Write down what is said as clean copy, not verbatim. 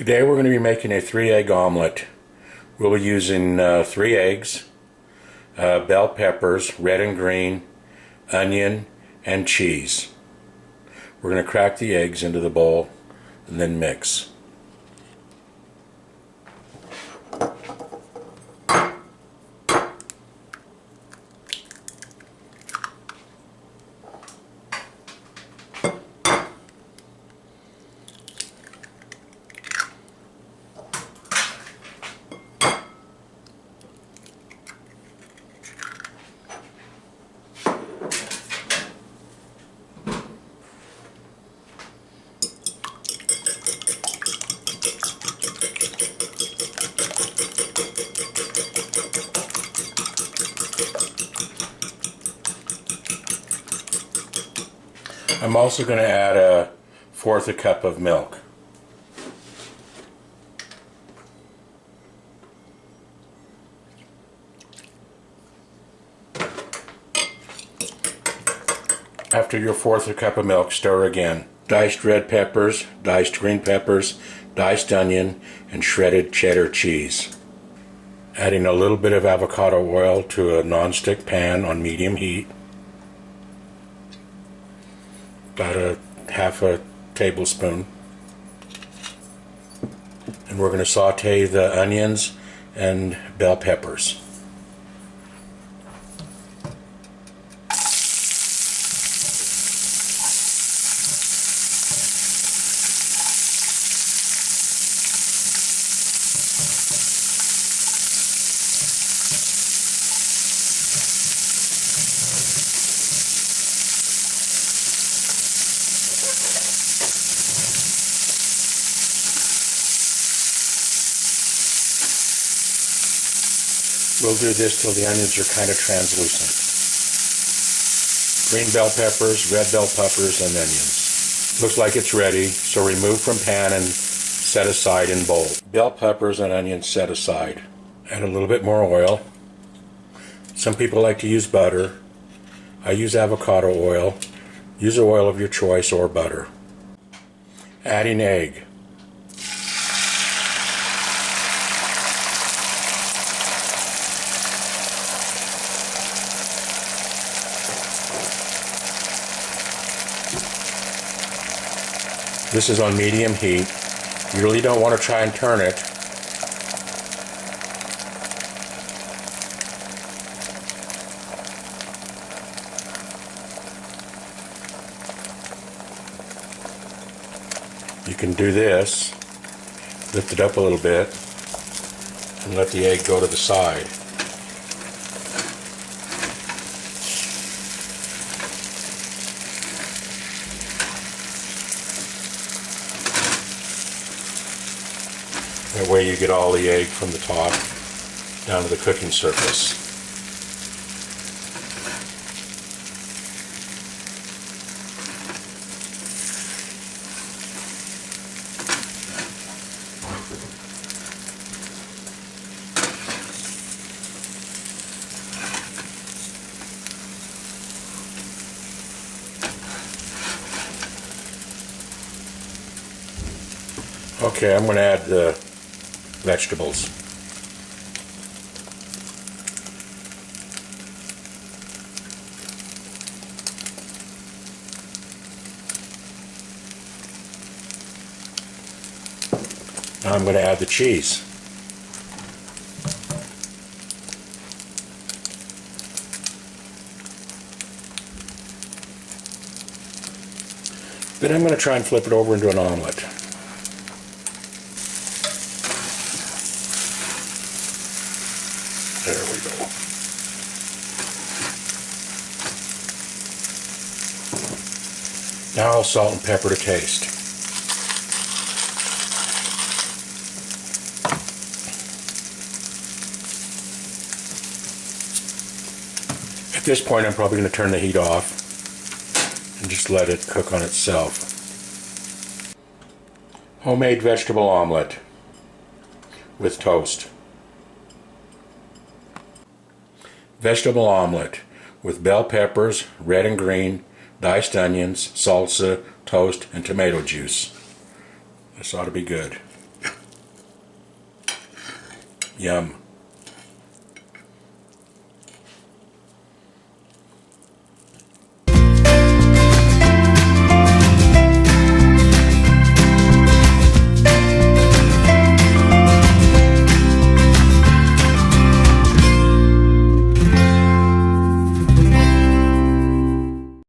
Today we're going to be making a 3-egg omelet. We'll be using 3 eggs, bell peppers, red and green, onion, and cheese. We're going to crack the eggs into the bowl and then mix. I'm also going to add 1/4 cup of milk. After your 1/4 cup of milk, stir again. Diced red peppers, diced green peppers, diced onion, and shredded cheddar cheese. Adding a little bit of avocado oil to a non-stick pan on medium heat. About a 1/2 tablespoon. And we're going to saute the onions and bell peppers. We'll do this till the onions are kind of translucent. Green bell peppers, red bell peppers, and onions. Looks like it's ready, so remove from pan and set aside in bowl. Bell peppers and onions set aside. Add a little bit more oil. Some people like to use butter. I use avocado oil. Use the oil of your choice or butter. Adding egg. This is on medium heat. You really don't want to try and turn it. You can do this, lift it up a little bit, and let the egg go to the side. That way you get all the egg from the top down to the cooking surface. Okay, I'm going to add the vegetables. Now I'm going to add the cheese. Then I'm going to try and flip it over into an omelet. There we go. Now I'll salt and pepper to taste. At this point I'm probably going to turn the heat off and just let it cook on itself. Homemade vegetable omelet with toast. Vegetable omelet with bell peppers, red and green, diced onions, salsa, toast, and tomato juice. This ought to be good. Yum.